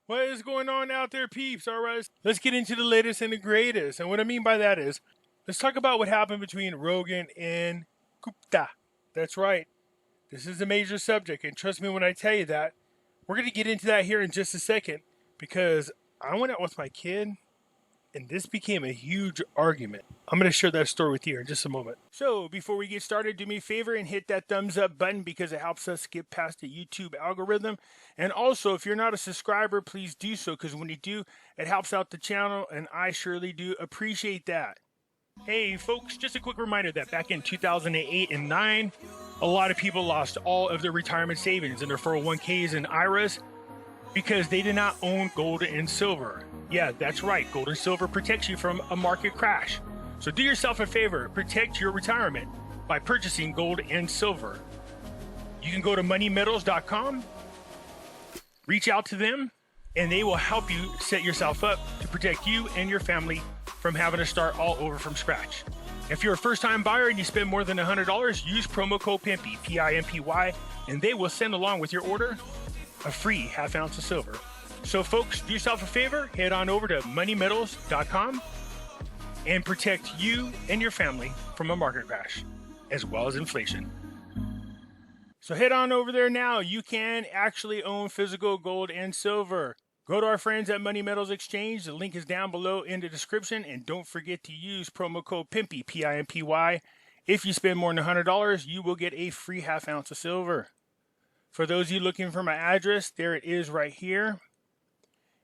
What is going on out there, peeps? All right, let's get into the latest and the greatest. And what I mean by that is, let's talk about what happened between Rogan and Gupta. That's right. This is a major subject. And trust me when I tell you that. We're going to get into that here in just a second. Because I went out with my kid. And this became a huge argument. I'm going to share that story with you in just a moment. So, before we get started, do me a favor and hit that thumbs up button because it helps us get past the YouTube algorithm. And also, if you're not a subscriber, please do so because when you do, it helps out the channel and I surely do appreciate that. Hey folks, just a quick reminder that back in 2008 and 9, a lot of people lost all of their retirement savings and their 401ks and IRAs because they did not own gold and silver. Yeah, that's right. Gold and silver protects you from a market crash. So do yourself a favor, protect your retirement by purchasing gold and silver. You can go to moneymetals.com, reach out to them, and they will help you set yourself up to protect you and your family from having to start all over from scratch. If you're a first-time buyer and you spend more than $100, use promo code Pimpy, P-I-M-P-Y, and they will send along with your order a free half ounce of silver. So folks, do yourself a favor, head on over to moneymetals.com and protect you and your family from a market crash, as well as inflation. So head on over there now. You can actually own physical gold and silver. Go to our friends at Money Metals Exchange. The link is down below in the description. And don't forget to use promo code Pimpy, P-I-M-P-Y. If you spend more than $100, you will get a free half ounce of silver. For those of you looking for my address, there it is right here.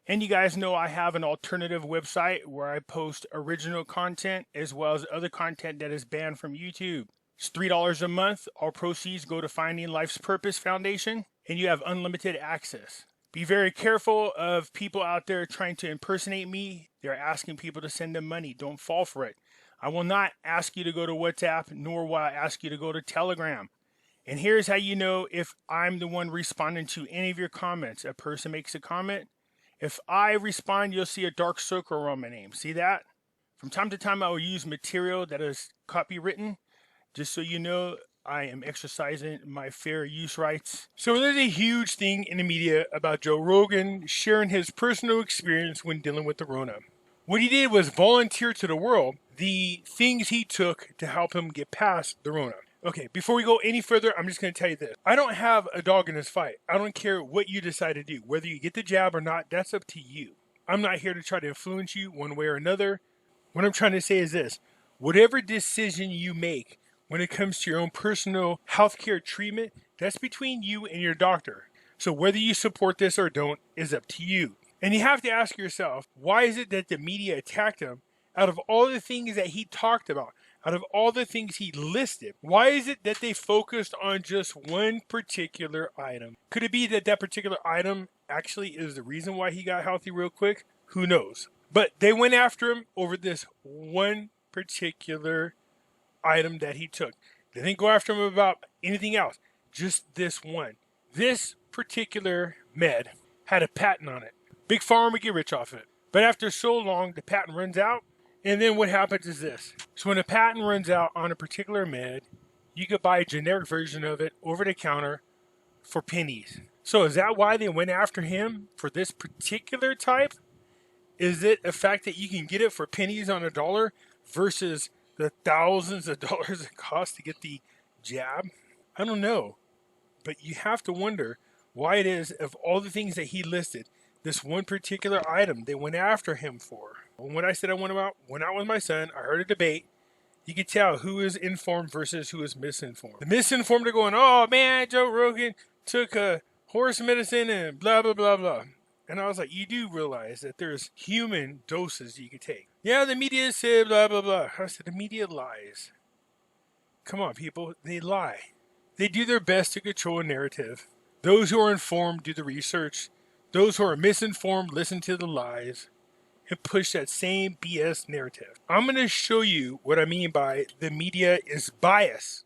And you guys know I have an alternative website where I post original content as well as other content that is banned from YouTube. It's $3 a month. All proceeds go to Finding Life's Purpose Foundation, and you have unlimited access. Be very careful of people out there trying to impersonate me. They're asking people to send them money. Don't fall for it. I will not ask you to go to WhatsApp, nor will I ask you to go to Telegram. And here's how you know if I'm the one responding to any of your comments. A person makes a comment. If I respond, you'll see a dark circle around my name. See that? From time to time, I will use material that is copywritten, just so you know I am exercising my fair use rights. So there's a huge thing in the media about Joe Rogan sharing his personal experience when dealing with the RONA. What he did was volunteer to the world the things he took to help him get past the RONA. Okay, before we go any further, I'm just going to tell you this. I don't have a dog in this fight. I don't care what you decide to do. Whether you get the jab or not, that's up to you. I'm not here to try to influence you one way or another. What I'm trying to say is this. Whatever decision you make when it comes to your own personal healthcare treatment, that's between you and your doctor. So whether you support this or don't is up to you. And you have to ask yourself, why is it that the media attacked him out of all the things that he talked about? Out of all the things he listed, why is it that they focused on just one particular item? Could it be that that particular item actually is the reason why he got healthy real quick? Who knows? But they went after him over this one particular item that he took. They didn't go after him about anything else. Just this one. This particular med had a patent on it. Big Pharma would get rich off it. But after so long, the patent runs out. And then what happens is this. So when a patent runs out on a particular med, you could buy a generic version of it over the counter for pennies. So is that why they went after him for this particular type? Is it a fact that you can get it for pennies on a dollar versus the thousands of dollars it costs to get the jab? I don't know. But you have to wonder why it is, of all the things that he listed, this one particular item they went after him for. When I said I went out with my son, I heard a debate. You could tell who is informed versus who is misinformed. The misinformed are going, oh man, Joe Rogan took a horse medicine and blah, blah, blah, blah. And I was like, you do realize that there's human doses you could take. Yeah, the media said blah, blah, blah. I said, the media lies. Come on, people, they lie. They do their best to control a narrative. Those who are informed do the research. Those who are misinformed listen to the lies. and push that same BS narrative. I'm going to show you what I mean by the media is biased,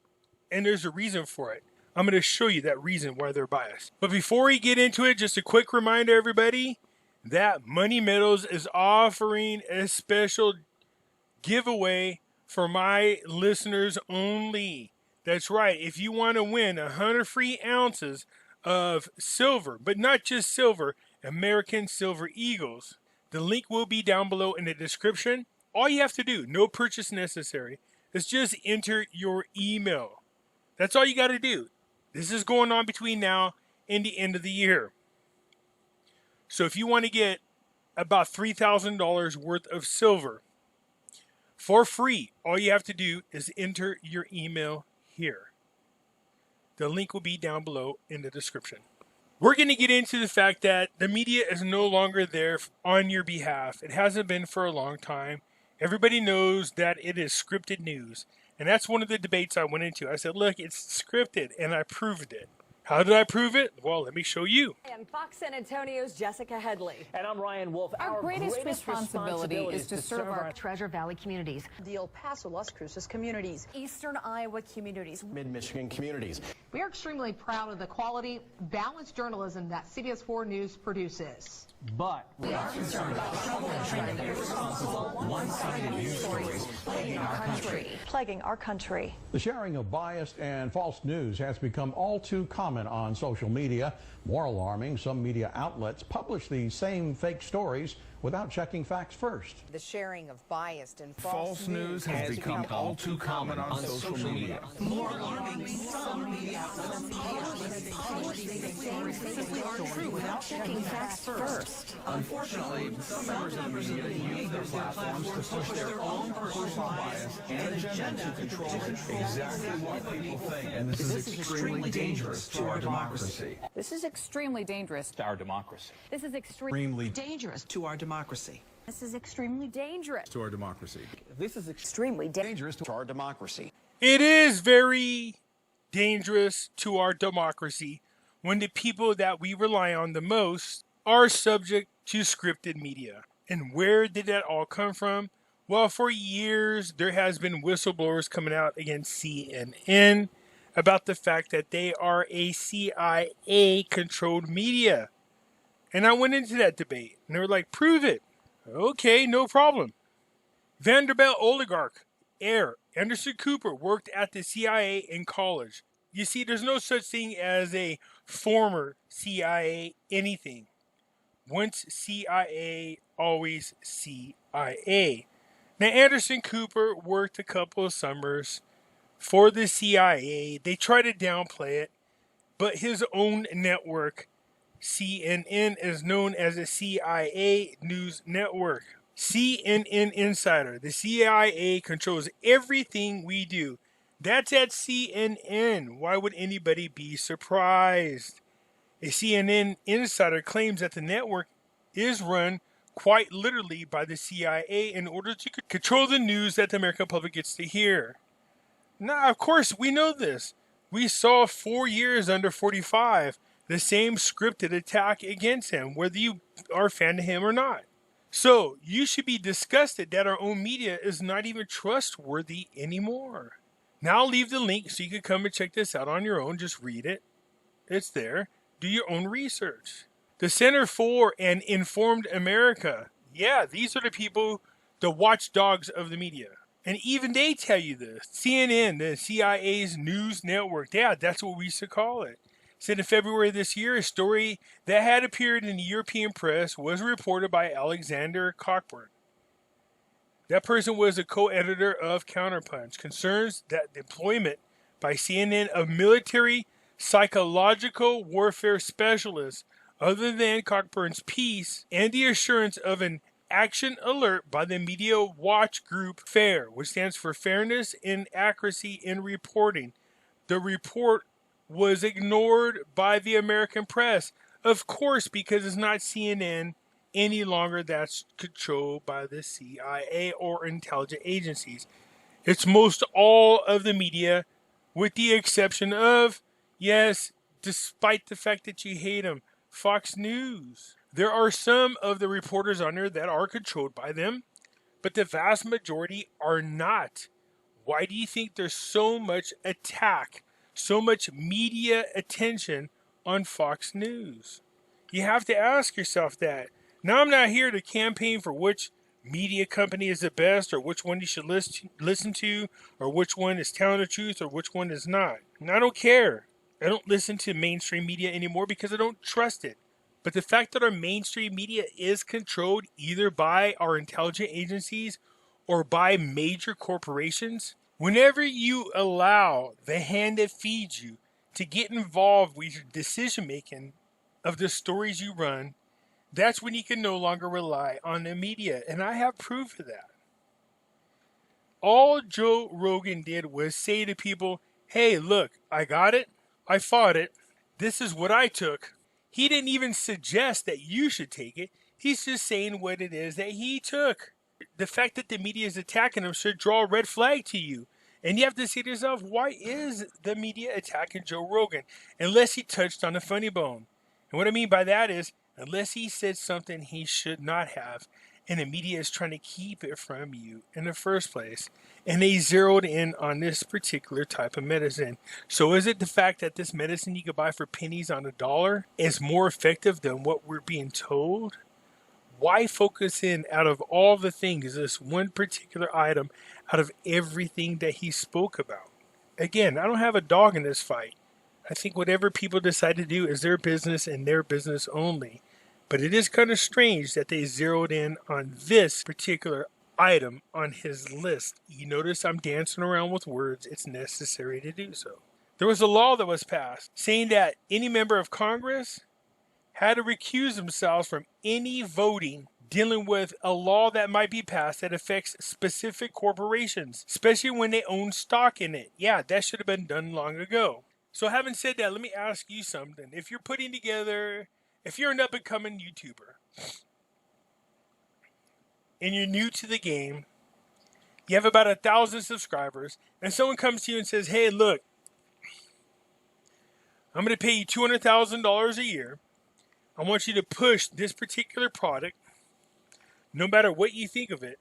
and there's a reason for it. I'm going to show you that reason why they're biased. But before we get into it, just a quick reminder, everybody, that Money Metals is offering a special giveaway for my listeners only. That's right. If you want to win 100 free ounces of silver, but not just silver, American Silver Eagles, the link will be down below in the description. All you have to do, no purchase necessary, is just enter your email. That's all you got to do. This is going on between now and the end of the year. So if you want to get about $3,000 worth of silver for free, all you have to do is enter your email here. The link will be down below in the description. We're going to get into the fact that the media is no longer there on your behalf. It hasn't been for a long time. Everybody knows that it is scripted news. And that's one of the debates I went into. I said, look, it's scripted, and I proved it. How did I prove it? Well, let me show you. And Fox San Antonio's Jessica Headley. And I'm Ryan Wolf. Our greatest responsibility is to serve our Treasure Valley communities, the El Paso, Las Cruces communities, Eastern Iowa communities, Mid-Michigan communities. We are extremely proud of the quality, balanced journalism that CBS 4 News produces. But we are concerned about trouble and irresponsible, one-sided news stories plaguing our country. The sharing of biased and false news has become all too common on social media. More alarming, some media outlets publish these same fake stories without checking facts first. The sharing of biased and false news has become all too common on social media. More alarming, some media outlets publish these stories simply aren't true without checking facts first. Unfortunately, some members of the media use their platforms to push their own personal bias and agenda to control exactly what people think. And this is extremely dangerous to our democracy. This is extremely dangerous To our democracy. This is extremely Dangerous to our democracy. This is extremely dangerous. To our democracy. this is Extremely dangerous to our democracy. It is very dangerous to our democracy when the people that we rely on the most are subject to scripted media. And where did that all come from? Well, for years, there has been whistleblowers coming out against CNN about the fact that they are a CIA-controlled media. And I went into that debate, and they were like, prove it. Okay, no problem. Vanderbilt oligarch, heir, Anderson Cooper worked at the CIA in college. You see, there's no such thing as a former CIA anything. Once CIA, always CIA. Now, Anderson Cooper worked a couple of summers for the CIA. They try to downplay it, but his own network, CNN, is known as a CIA news network. CNN Insider. The CIA controls everything we do. That's at CNN. Why would anybody be surprised? A CNN insider claims that the network is run quite literally by the CIA in order to control the news that the American public gets to hear. Now, of course, we know this. We saw 4 years under 45, the same scripted attack against him, whether you are a fan of him or not. So, you should be disgusted that our own media is not even trustworthy anymore. Now, I'll leave the link so you can come and check this out on your own. Just read it. It's there. Do your own research. The Center for an Informed America. Yeah, these are the people, the watchdogs of the media. And even they tell you this. CNN, the CIA's news network. Yeah, that's what we used to call it. Said in February this year, a story that had appeared in the European press was reported by Alexander Cockburn. That person was a co-editor of Counterpunch. Concerns that the employment by CNN of military psychological warfare specialists other than Cockburn's piece and the assurance of an action alert by the media watch group FAIR, which stands for Fairness and Accuracy in Reporting. The report was ignored by the American press, of course, because it's not CNN any longer that's controlled by the CIA or intelligence agencies. It's most all of the media, with the exception of, yes, despite the fact that you hate them, Fox News. There are some of the reporters on there that are controlled by them, but the vast majority are not. Why do you think there's so much attack, so much media attention on Fox News? You have to ask yourself that. Now, I'm not here to campaign for which media company is the best, or which one you should listen to, or which one is telling the truth, or which one is not. And I don't care. I don't listen to mainstream media anymore because I don't trust it. But the fact that our mainstream media is controlled either by our intelligence agencies or by major corporations, whenever you allow the hand that feeds you to get involved with your decision making of the stories you run, that's when you can no longer rely on the media. And I have proof of that. All Joe Rogan did was say to people, hey, look, I got it. I fought it. This is what I took. He didn't even suggest that you should take it. He's just saying what it is that he took. The fact that the media is attacking him should draw a red flag to you. And you have to say to yourself, why is the media attacking Joe Rogan? Unless he touched on a funny bone. And what I mean by that is, unless he said something he should not have, and the media is trying to keep it from you in the first place. And they zeroed in on this particular type of medicine. So is it the fact that this medicine you could buy for pennies on a dollar is more effective than what we're being told? Why focus in, out of all the things, this one particular item out of everything that he spoke about? Again, I don't have a dog in this fight. I think whatever people decide to do is their business and their business only. But it is kind of strange that they zeroed in on this particular item on his list. You notice I'm dancing around with words. It's necessary to do so. There was a law that was passed saying that any member of Congress had to recuse themselves from any voting dealing with a law that might be passed that affects specific corporations, especially when they own stock in it. Yeah, that should have been done long ago. So having said that, let me ask you something. If you're an up-and-coming YouTuber, and you're new to the game, you have about 1,000 subscribers, and someone comes to you and says, hey, look, I'm going to pay you $200,000 a year. I want you to push this particular product, no matter what you think of it.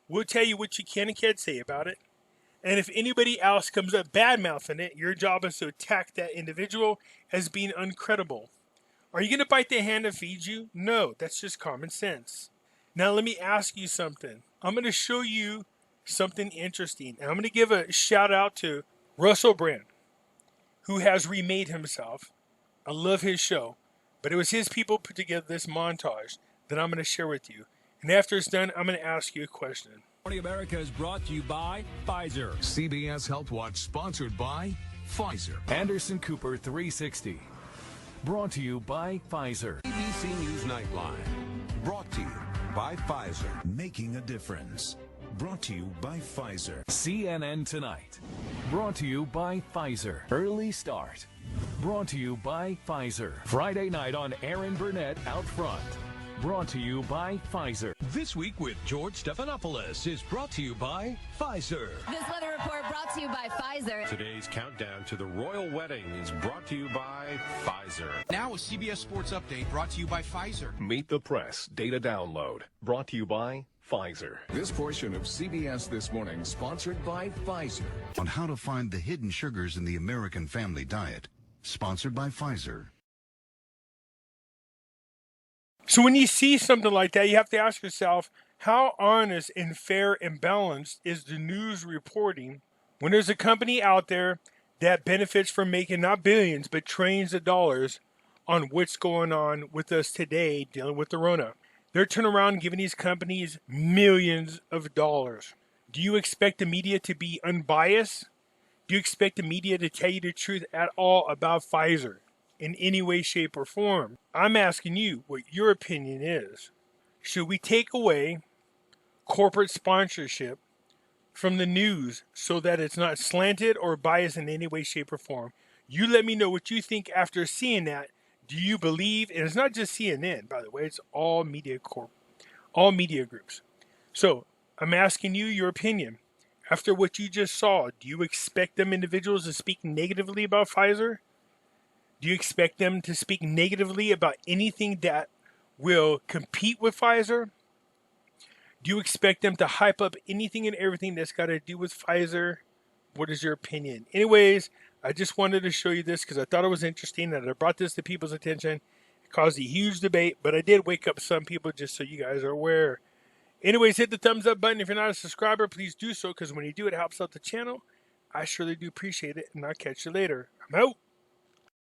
We'll tell you what you can and can't say about it. And if anybody else comes up bad-mouthing it, your job is to attack that individual as being uncredible. Are you going to bite the hand that feeds you? No, that's just common sense. Now let me ask you something. I'm going to show you something interesting. And I'm going to give a shout out to Russell Brand, who has remade himself. I love his show. But it was his people put together this montage that I'm going to share with you. And after it's done, I'm going to ask you a question. Morning America is brought to you by Pfizer. CBS HealthWatch sponsored by Pfizer. Anderson Cooper 360. Brought to you by Pfizer. ABC News Nightline. Brought to you by Pfizer. Making a difference. Brought to you by Pfizer. CNN Tonight. Brought to you by Pfizer. Early Start. Brought to you by Pfizer. Friday night on Aaron Burnett Out Front. Brought to you by Pfizer. This Week with George Stephanopoulos is brought to you by Pfizer. This weather report brought to you by Pfizer. Today's countdown to the royal wedding is brought to you by Pfizer. Now a CBS Sports Update brought to you by Pfizer. Meet the Press Data Download brought to you by Pfizer. This portion of CBS This Morning sponsored by Pfizer. On how to find the hidden sugars in the American family diet. Sponsored by Pfizer. So when you see something like that, you have to ask yourself, how honest and fair and balanced is the news reporting when there's a company out there that benefits from making not billions, but trillions of dollars on what's going on with us today dealing with the RONA? They're turning around giving these companies millions of dollars. Do you expect the media to be unbiased? Do you expect the media to tell you the truth at all about Pfizer in any way, shape, or form? I'm asking you what your opinion is. Should we take away corporate sponsorship from the news so that it's not slanted or biased in any way, shape, or form? You let me know what you think after seeing that. Do you believe, and it's not just CNN, by the way, it's all media groups. So I'm asking you your opinion. After what you just saw, do you expect them individuals to speak negatively about Pfizer? Do you expect them to speak negatively about anything that will compete with Pfizer? Do you expect them to hype up anything and everything that's got to do with Pfizer? What is your opinion? Anyways, I just wanted to show you this because I thought it was interesting and I brought this to people's attention. It caused a huge debate, but I did wake up some people just so you guys are aware. Anyways, hit the thumbs up button. If you're not a subscriber, please do so because when you do, it helps out the channel. I surely do appreciate it, and I'll catch you later. I'm out.